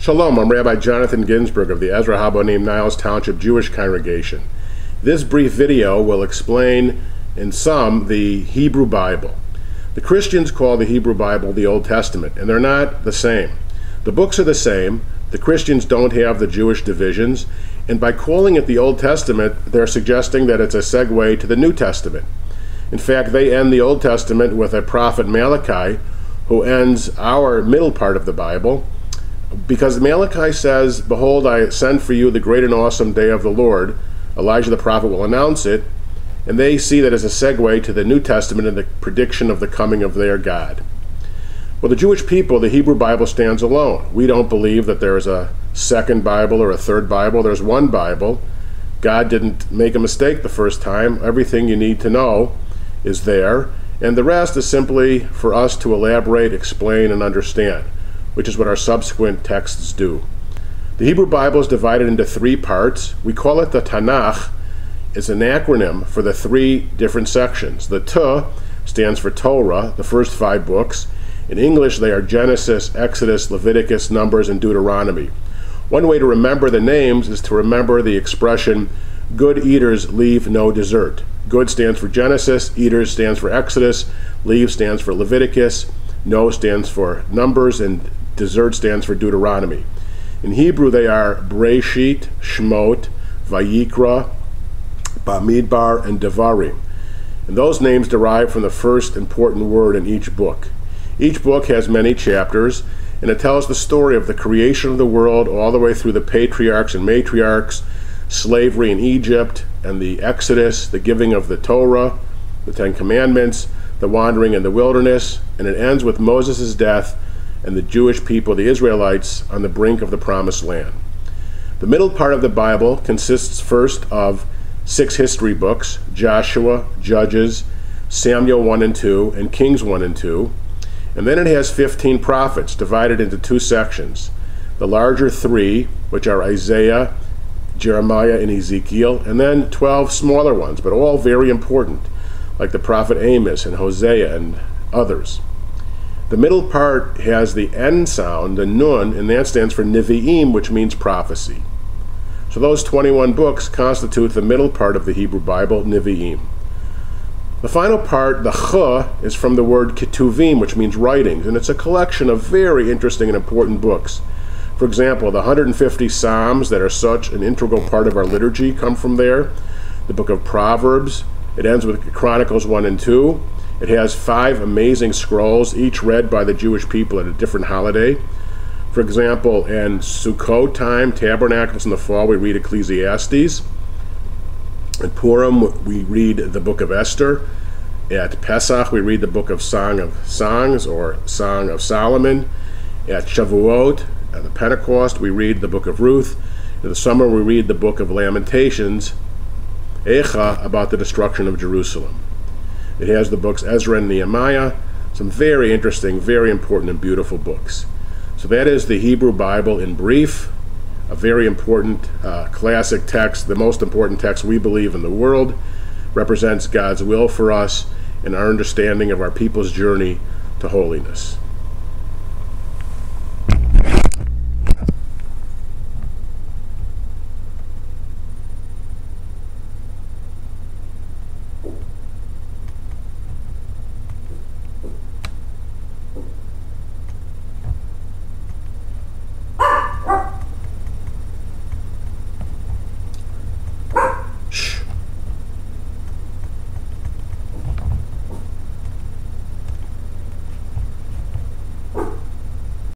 Shalom, I'm Rabbi Jonathan Ginsburg of the Ezra Habonim Niles Township Jewish Congregation. This brief video will explain, in sum, the Hebrew Bible. The Christians call the Hebrew Bible the Old Testament, and they're not the same. The books are the same, the Christians don't have the Jewish divisions, and by calling it the Old Testament, they're suggesting that it's a segue to the New Testament. In fact, they end the Old Testament with a prophet Malachi, who ends our middle part of the Bible, because Malachi says, "Behold, I send for you the great and awesome day of the Lord." Elijah the prophet will announce it, and they see that as a segue to the New Testament and the prediction of the coming of their God. Well, the Jewish people, the Hebrew Bible stands alone. We don't believe that there is a second Bible or a third Bible. There's one Bible. God didn't make a mistake the first time. Everything you need to know is there, and the rest is simply for us to elaborate, explain, and understand, which is what our subsequent texts do. The Hebrew Bible is divided into three parts. We call it the Tanach. It's an acronym for the three different sections. The T stands for Torah, the first 5 books. In English, they are Genesis, Exodus, Leviticus, Numbers, and Deuteronomy. One way to remember the names is to remember the expression, "Good eaters leave no dessert." Good stands for Genesis, eaters stands for Exodus, leave stands for Leviticus, no stands for Numbers, and dessert stands for Deuteronomy. In Hebrew, they are Breshit, Shmot, Vayikra, Bamidbar, and Devarim. And those names derive from the first important word in each book. Each book has many chapters, and it tells the story of the creation of the world all the way through the patriarchs and matriarchs, slavery in Egypt, and the Exodus, the giving of the Torah, the 10 Commandments, the wandering in the wilderness, and it ends with Moses' death and the Jewish people, the Israelites, on the brink of the Promised Land. The middle part of the Bible consists first of 6 history books, Joshua, Judges, Samuel 1 and 2, and Kings 1 and 2. And then it has 15 prophets divided into 2 sections. The larger 3, which are Isaiah, Jeremiah, and Ezekiel, and then 12 smaller ones, but all very important, like the prophet Amos and Hosea and others. The middle part has the N sound, the Nun, and that stands for Nevi'im, which means prophecy. So those 21 books constitute the middle part of the Hebrew Bible, Nevi'im. The final part, the Ch, is from the word Ketuvim, which means writings, and it's a collection of very interesting and important books. For example, the 150 Psalms that are such an integral part of our liturgy come from there. The book of Proverbs, it ends with Chronicles 1 and 2. It has 5 amazing scrolls, each read by the Jewish people at a different holiday. For example, in Sukkot time, Tabernacles in the fall, we read Ecclesiastes. At Purim, we read the book of Esther. At Pesach, we read the book of Song of Songs, or Song of Solomon. At Shavuot, at the Pentecost, we read the book of Ruth. In the summer, we read the book of Lamentations, Echa, about the destruction of Jerusalem. It has the books Ezra and Nehemiah, some very interesting, very important, and beautiful books. So that is the Hebrew Bible in brief, a very important classic text, the most important text we believe in the world, represents God's will for us and our understanding of our people's journey to holiness.